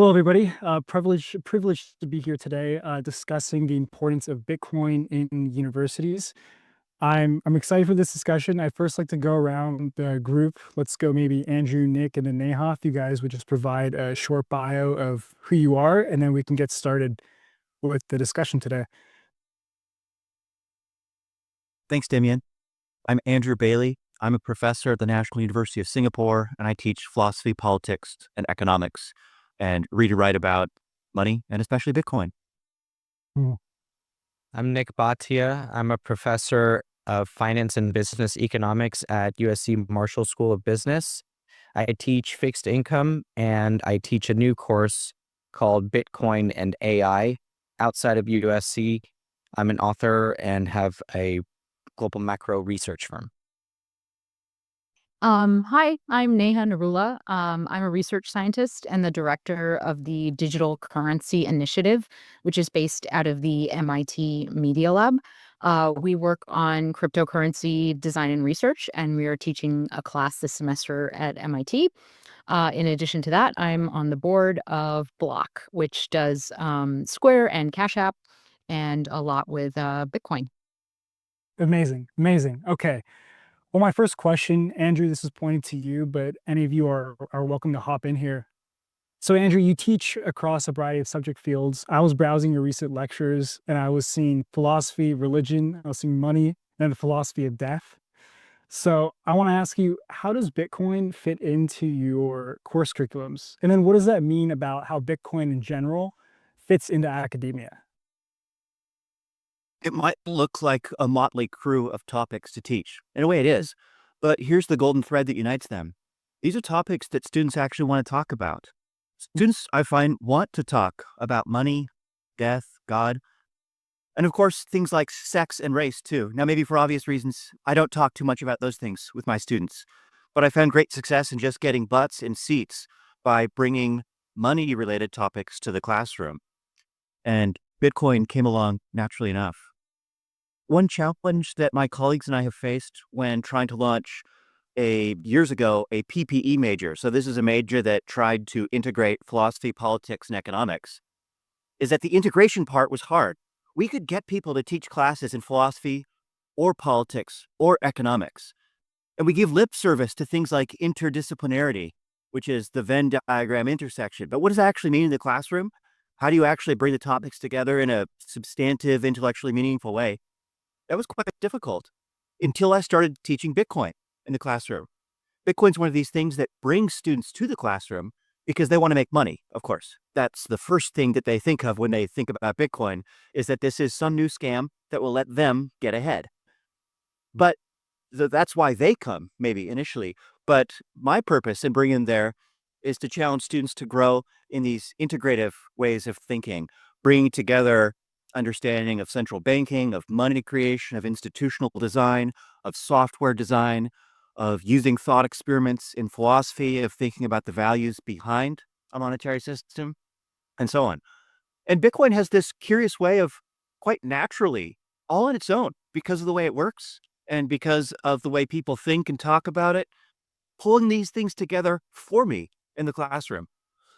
Hello, everybody. Privileged to be here today, discussing the importance of Bitcoin in universities. I'm excited for this discussion. I first like to go around the group. Let's go maybe Andrew, Nick, and then Neha. If you guys would just provide a short bio of who you are, and then we can get started with the discussion today. Thanks, Damien. I'm Andrew Bailey. I'm a professor at the National University of Singapore, and I teach philosophy, politics, and economics, and read and write about money and especially Bitcoin. Hmm. I'm Nick Bhatia. I'm a professor of finance and business economics at USC Marshall School of Business. I teach fixed income, and I teach a new course called Bitcoin and AI outside of USC. I'm an author and have a global macro research firm. Hi, I'm Neha Narula. I'm a research scientist and the director of the Digital Currency Initiative, which is based out of the MIT Media Lab. We work on cryptocurrency design and research, and we are teaching a class this semester at MIT. In addition to that, I'm on the board of Block, which does Square and Cash App and a lot with Bitcoin. Amazing, amazing. Okay. Well, my first question, Andrew, this is pointed to you, but any of you are welcome to hop in here. So, Andrew, you teach across a variety of subject fields. I was browsing your recent lectures and I was seeing philosophy, religion, I was seeing money, and the philosophy of death. So, I want to ask you, how does Bitcoin fit into your course curriculums? And then what does that mean about how Bitcoin in general fits into academia? It might look like a motley crew of topics to teach. In a way, it is. But here's the golden thread that unites them. These are topics that students actually want to talk about. Students, I find, want to talk about money, death, God, and of course, things like sex and race, too. Now, maybe for obvious reasons, I don't talk too much about those things with my students. But I found great success in just getting butts in seats by bringing money-related topics to the classroom. And Bitcoin came along naturally enough. One challenge that my colleagues and I have faced when trying to launch years ago, a PPE major. So this is a major that tried to integrate philosophy, politics, and economics, is that the integration part was hard. We could get people to teach classes in philosophy or politics or economics. And we give lip service to things like interdisciplinarity, which is the Venn diagram intersection. But what does that actually mean in the classroom? How do you actually bring the topics together in a substantive, intellectually meaningful way? That was quite difficult until I started teaching Bitcoin in the classroom. Bitcoin's one of these things that brings students to the classroom because they want to make money, of course. That's the first thing that they think of when they think about Bitcoin, is that this is some new scam that will let them get ahead. But that's why they come, maybe initially. But my purpose in bringing them there is to challenge students to grow in these integrative ways of thinking, bringing together understanding of central banking, of money creation, of institutional design, of software design, of using thought experiments in philosophy, of thinking about the values behind a monetary system, and so on. And Bitcoin has this curious way of quite naturally, all on its own, because of the way it works and because of the way people think and talk about it, pulling these things together for me in the classroom.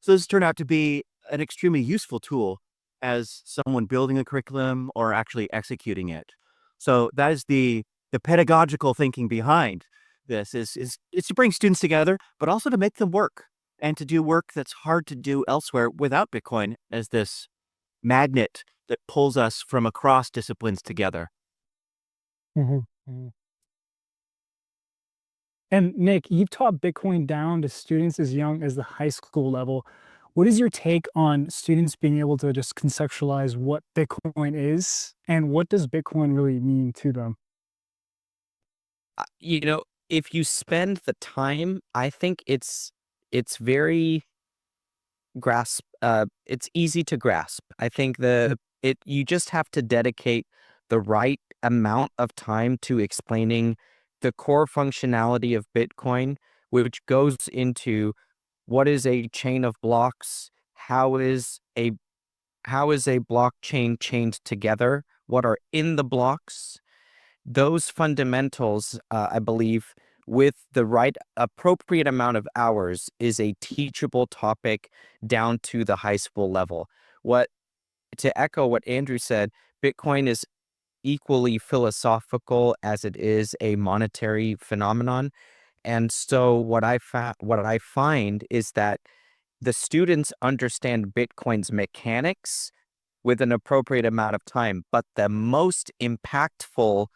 So this turned out to be an extremely useful tool as someone building a curriculum or actually executing it. So that is the pedagogical thinking behind this is to bring students together, but also to make them work and to do work that's hard to do elsewhere without Bitcoin as this magnet that pulls us from across disciplines together. Mhm, mhm. And Nick, you've taught Bitcoin down to students as young as the high school level. What is your take on students being able to just conceptualize what Bitcoin is and what does Bitcoin really mean to them? If you spend the time, I think it's very it's easy to grasp. I think you just have to dedicate the right amount of time to explaining the core functionality of Bitcoin, which goes into what is a chain of blocks, how is a blockchain chained together, what are in the blocks. Those fundamentals, I believe, with the right appropriate amount of hours is a teachable topic down to the high school level. To echo what Andrew said, Bitcoin is equally philosophical as it is a monetary phenomenon. And so what I find is that the students understand Bitcoin's mechanics with an appropriate amount of time, but the most impactful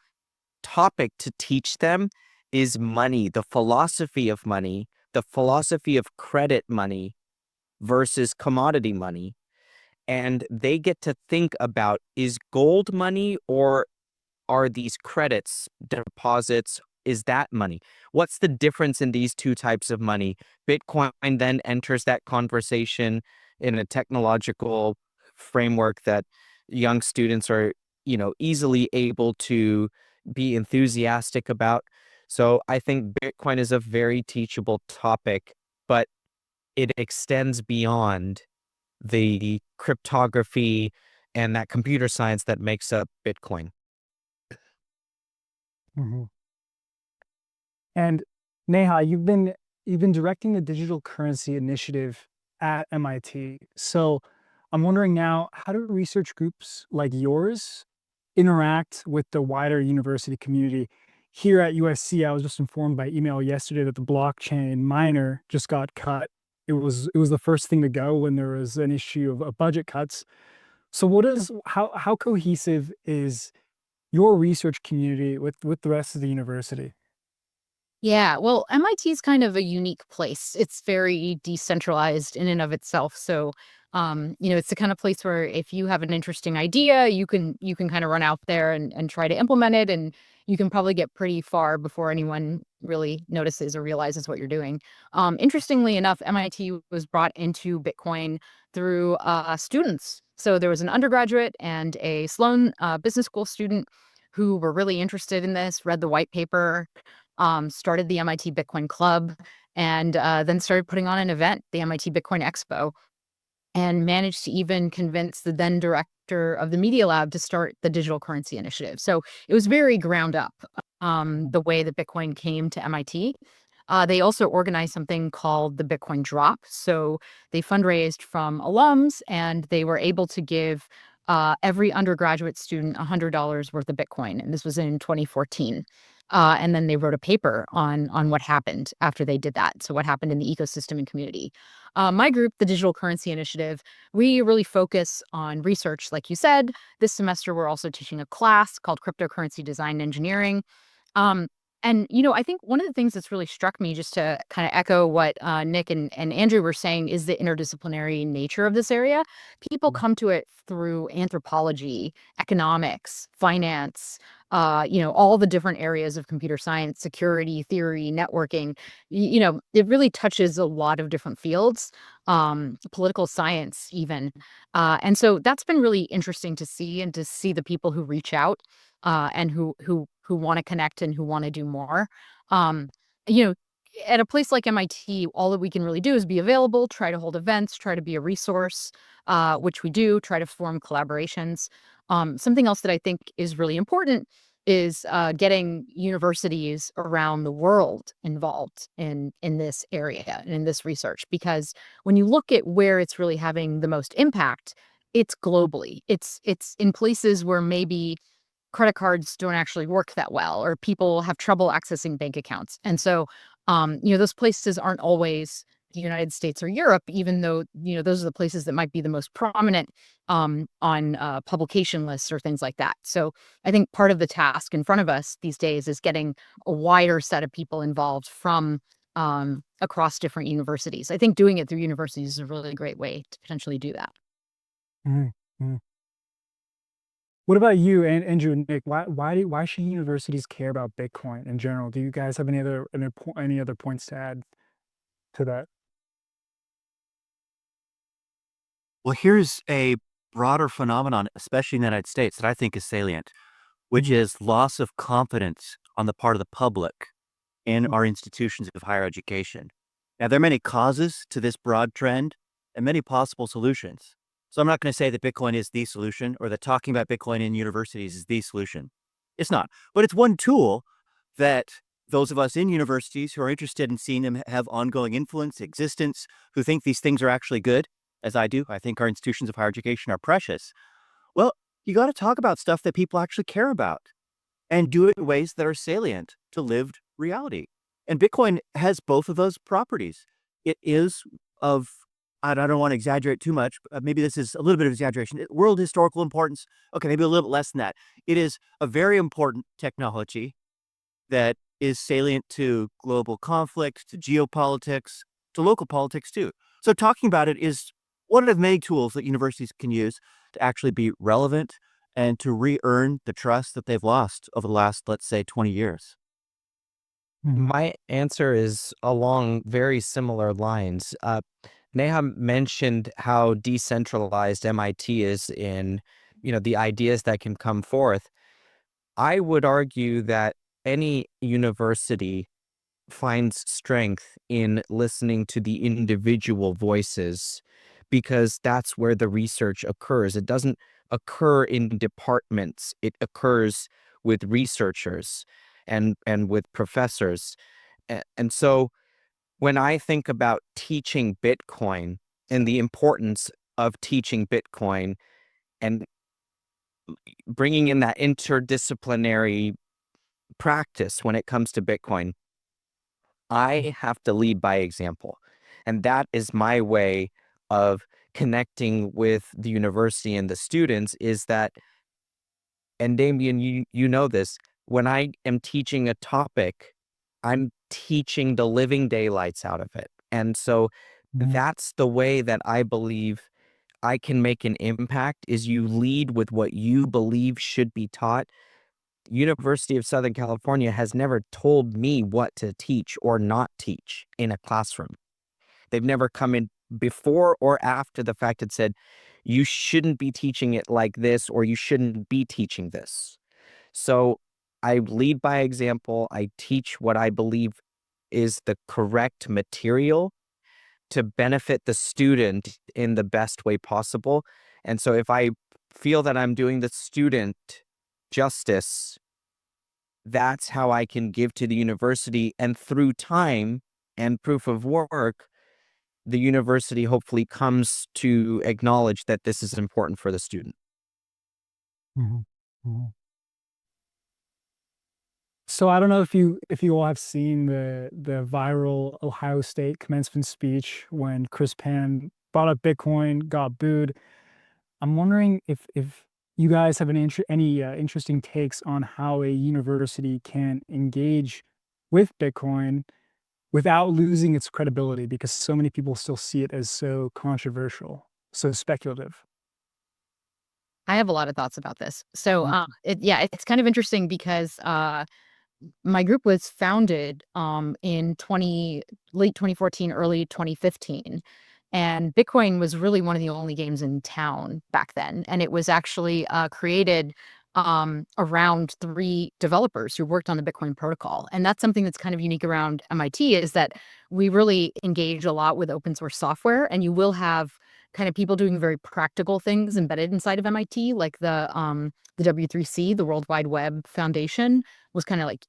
topic to teach them is money, the philosophy of money, the philosophy of credit money versus commodity money. And they get to think about, is gold money or are these credits, deposits, is that money? What's the difference in these two types of money? Bitcoin then enters that conversation in a technological framework that young students are, easily able to be enthusiastic about. So I think Bitcoin is a very teachable topic, but it extends beyond the cryptography and that computer science that makes up Bitcoin. Mhm. And Neha, you've been directing the digital currency initiative at MIT. So I'm wondering now, how do research groups like yours interact with the wider university community? Here at USC, I was just informed by email yesterday that the blockchain miner just got cut. It was the first thing to go when there was an issue of budget cuts. So how cohesive is your research community with the rest of the university? Yeah, well, MIT is kind of a unique place. It's very decentralized in and of itself. So, it's the kind of place where if you have an interesting idea, you can kind of run out there and try to implement it, and you can probably get pretty far before anyone really notices or realizes what you're doing. Interestingly enough, MIT was brought into Bitcoin through students. So there was an undergraduate and a Sloan Business School student who were really interested in this, read the white paper, started the MIT Bitcoin Club, and then started putting on an event, the MIT Bitcoin Expo, and managed to even convince the then director of the Media Lab to start the Digital Currency Initiative. So it was very ground up, the way that Bitcoin came to MIT. They also organized something called the Bitcoin Drop. So they fundraised from alums, and they were able to give every undergraduate student $100 worth of Bitcoin. And this was in 2014. And then they wrote a paper on what happened after they did that. So what happened in the ecosystem and community. My group, the Digital Currency Initiative, we really focus on research, like you said. This semester, we're also teaching a class called Cryptocurrency Design and Engineering. Um, and I think one of the things that's really struck me, just to kind of echo what Nick and Andrew were saying, is the interdisciplinary nature of this area. People Mm. come to it through anthropology, economics, finance, all the different areas of computer science, security, theory, networking. It really touches a lot of different fields, political science even. And so that's been really interesting to see, and to see the people who reach out and who want to connect and who want to do more. Um, you know, at a place like MIT, all that we can really do is be available, try to hold events, try to be a resource, which we do, try to form collaborations. Something else that I think is really important is getting universities around the world involved in this area and in this research, because when you look at where it's really having the most impact, it's globally. It's in places where maybe credit cards don't actually work that well, or people have trouble accessing bank accounts. And so, those places aren't always the United States or Europe, even though, those are the places that might be the most prominent on publication lists or things like that. So I think part of the task in front of us these days is getting a wider set of people involved from across different universities. I think doing it through universities is a really great way to potentially do that. Mhm, mhm. What about you, and Andrew and Nick? Why should universities care about Bitcoin in general? Do you guys have any other points to add to that? Well, here's a broader phenomenon, especially in the United States, that I think is salient, which Mhm, is loss of confidence on the part of the public in mhm, our institutions of higher education. Now, there are many causes to this broad trend and many possible solutions. So I'm not going to say that Bitcoin is the solution, or that talking about Bitcoin in universities is the solution. It's not. But it's one tool that those of us in universities who are interested in seeing them have ongoing influence, existence, who think these things are actually good, as I do, I think our institutions of higher education are precious. Well, you got to talk about stuff that people actually care about and do it in ways that are salient to lived reality. And Bitcoin has both of those properties. It is of, I don't want to exaggerate too much, but maybe this is a little bit of exaggeration, world historical importance. Okay, maybe a little bit less than that. It is a very important technology that is salient to global conflict, to geopolitics, to local politics too. So talking about it is one of many tools that universities can use to actually be relevant and to re-earn the trust that they've lost over the last, let's say, 20 years. My answer is along very similar lines. Neha mentioned how decentralized MIT is in, the ideas that can come forth. I would argue that any university finds strength in listening to the individual voices because that's where the research occurs. It doesn't occur in departments. It occurs with researchers and with professors. And so when I think about teaching Bitcoin and the importance of teaching Bitcoin and bringing in that interdisciplinary practice when it comes to Bitcoin, I have to lead by example. And that is my way of connecting with the university and the students is that, and Damien, you know this, when I am teaching a topic, I'm teaching the living daylights out of it. And so that's the way that I believe I can make an impact is you lead with what you believe should be taught. University of Southern California has never told me what to teach or not teach in a classroom. They've never come in before or after the fact and said, you shouldn't be teaching it like this, or you shouldn't be teaching this. So I lead by example. I teach what I believe is the correct material to benefit the student in the best way possible. And so if I feel that I'm doing the student justice, that's how I can give to the university. And through time and proof of work, the university hopefully comes to acknowledge that this is important for the student. Mhm. Mhm. So I don't know if you all have seen the viral Ohio State commencement speech when Chris Pan brought up Bitcoin, got booed. I'm wondering if you guys have any interesting takes on how a university can engage with Bitcoin without losing its credibility, because so many people still see it as so controversial, so speculative. I have a lot of thoughts about this. So, Mhm. it's kind of interesting because my group was founded in late 2014, early 2015. And Bitcoin was really one of the only games in town back then. And it was actually created around 3 developers who worked on the Bitcoin protocol. And that's something that's kind of unique around MIT is that we really engage a lot with open source software. And you will have kind of people doing very practical things embedded inside of MIT, like the W3C, the World Wide Web Foundation, was kind of like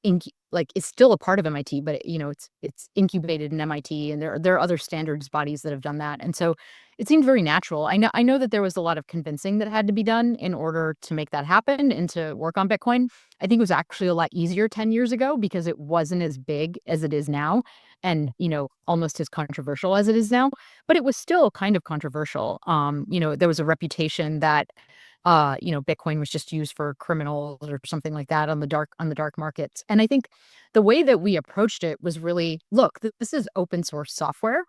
it's still a part of MIT, but it's incubated in MIT, and there are other standards bodies that have done that, and so it seemed very natural. I know that there was a lot of convincing that had to be done in order to make that happen and to work on Bitcoin. I think it was actually a lot easier 10 years ago because it wasn't as big as it is now, and almost as controversial as it is now. But it was still kind of controversial. There was a reputation that Bitcoin was just used for criminals or something like that on the dark markets. And I think the way that we approached it was really, look, this is open source software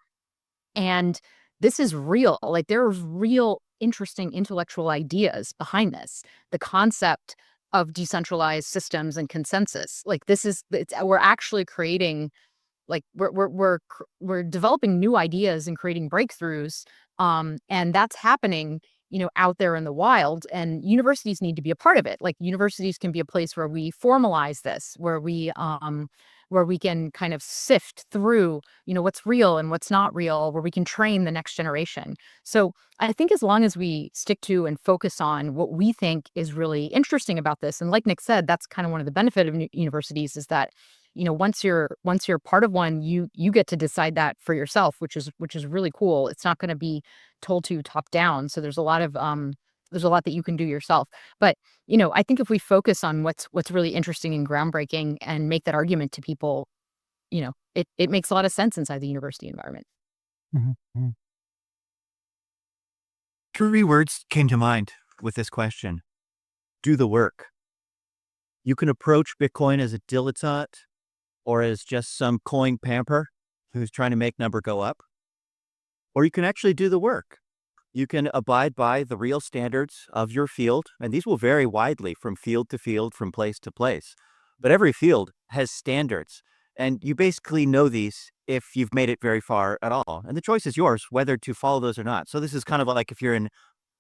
and this is real. Like there's real interesting intellectual ideas behind this. The concept of decentralized systems and consensus. Like we're actually creating like we're developing new ideas and creating breakthroughs, and that's happening out there in the wild, and universities need to be a part of it. Like universities can be a place where we formalize this, where we can kind of sift through what's real and what's not real, where we can train the next generation. So I think as long as we stick to and focus on what we think is really interesting about this, and like Nick said, that's kind of one of the benefit of universities is that once you're part of one, you get to decide that for yourself, which is really cool. It's not going to be told to you top down. So there's a lot that you can do yourself. But I think if we focus on what's really interesting and groundbreaking and make that argument to people, it makes a lot of sense inside the university environment. Mhm, mhm. Three words came to mind with this question. Do the work. You can approach Bitcoin as a dilettante or as just some coin pamper who's trying to make number go up. Or you can actually do the work. You can abide by the real standards of your field, and these will vary widely from field to field, from place to place. But every field has standards, and you basically know these if you've made it very far at all. And the choice is yours whether to follow those or not. So this is kind of like if you're in,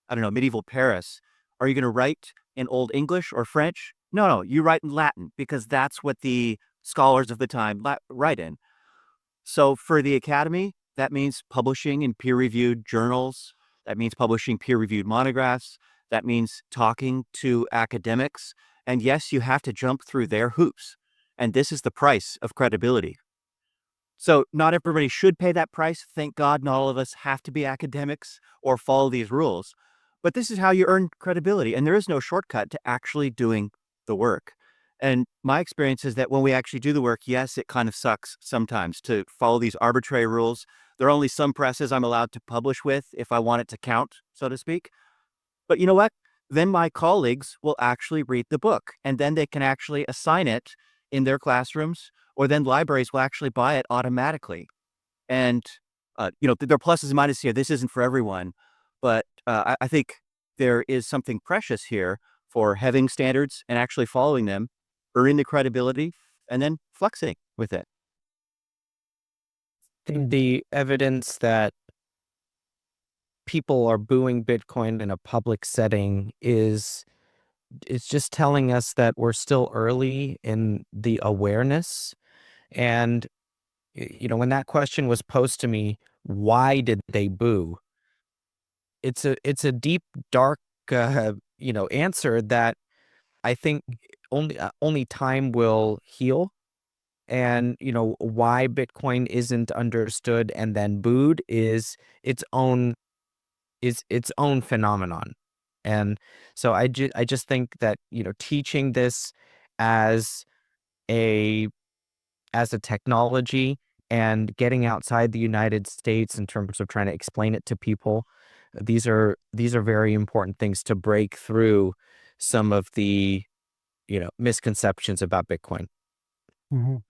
I don't know, medieval Paris. Are you going to write in Old English or French? No, you write in Latin because that's what the scholars of the time write in. So for the academy, that means publishing in peer-reviewed journals. That means publishing peer-reviewed monographs. That means talking to academics. And yes, you have to jump through their hoops. And this is the price of credibility. So not everybody should pay that price. Thank God not all of us have to be academics or follow these rules. But this is how you earn credibility. And there is no shortcut to actually doing the work. And my experience is that when we actually do the work, yes, it kind of sucks sometimes to follow these arbitrary rules. There are only some presses I'm allowed to publish with if I want it to count, so to speak. But you know what? Then my colleagues will actually read the book, and then they can actually assign it in their classrooms, or then libraries will actually buy it automatically. And, there are pluses and minuses here. This isn't for everyone, but I think there is something precious here for having standards and actually following them, earning the credibility, and then flexing with it. The evidence that people are booing Bitcoin in a public setting is it's just telling us that we're still early in the awareness. And when that question was posed to me, why did they boo? It's a deep, dark, answer that I think only time will heal. And why Bitcoin isn't understood and then booed its own its own phenomenon. And so I just think that teaching this as a technology and getting outside the United States in terms of trying to explain it to people, these are very important things to break through some of the misconceptions about Bitcoin. Mhm.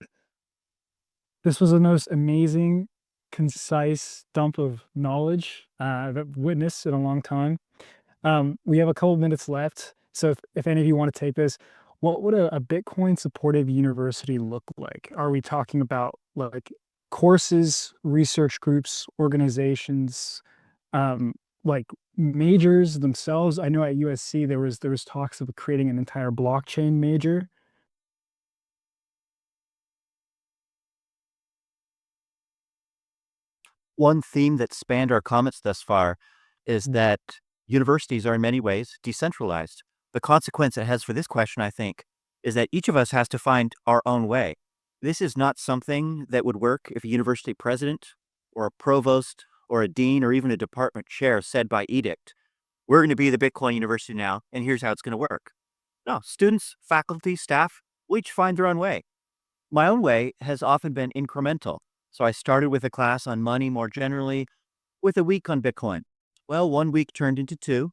This was the most amazing, concise dump of knowledge I've witnessed in a long time. We have a couple minutes left, so if any of you want to take this, what would a Bitcoin supportive university look like? Are we talking about like courses, research groups, organizations, um, like majors themselves? I know at USC there was talks of creating an entire blockchain major. One theme that spanned our comments thus far is that universities are in many ways decentralized. The consequence it has for this question, I think, is that each of us has to find our own way. This is not something that would work if a university president or a provost or a dean or even a department chair said by edict, we're going to be the Bitcoin University now, and here's how it's going to work. No, students, faculty, staff will each find their own way. My own way has often been incremental. So I started with a class on money more generally, with a week on Bitcoin. Well, 1 week turned into two,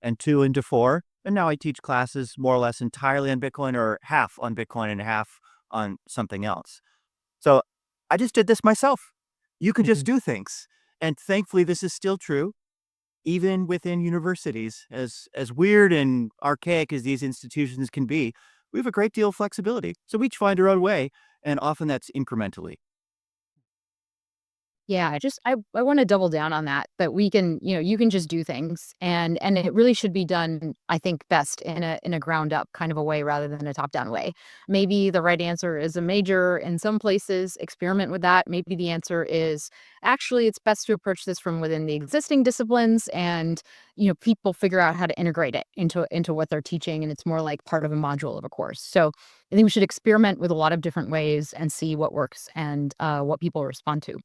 and two into four, and now I teach classes more or less entirely on Bitcoin or half on Bitcoin and half on something else. So I just did this myself. You can just Mhm. do things. And thankfully, this is still true, even within universities. As weird and archaic as these institutions can be, we have a great deal of flexibility. So we each find our own way, and often that's incrementally. Yeah, I want to double down on that we can, you can just do things and it really should be done, I think, best in a ground up kind of a way rather than a top down way. Maybe the right answer is a major in some places, experiment with that. Maybe the answer is actually it's best to approach this from within the existing disciplines and people figure out how to integrate it into what they're teaching and it's more like part of a module of a course. So I think we should experiment with a lot of different ways and see what works and what people respond to.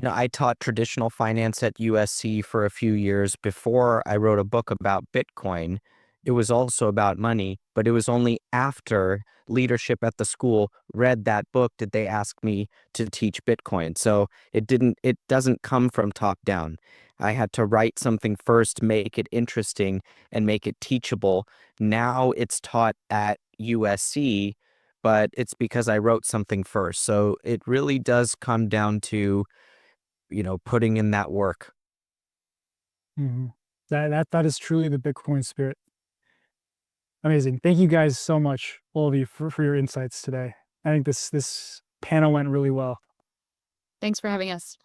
I taught traditional finance at USC for a few years before I wrote a book about Bitcoin. It was also about money, but it was only after leadership at the school read that book did they ask me to teach Bitcoin. So it doesn't come from top down. I had to write something first, make it interesting and make it teachable. Now it's taught at USC, but it's because I wrote something first. So it really does come down to putting in that work. Mhm. That is truly the Bitcoin spirit. Amazing. Thank you guys so much, all of you, for your insights today. I think this panel went really well. Thanks for having us.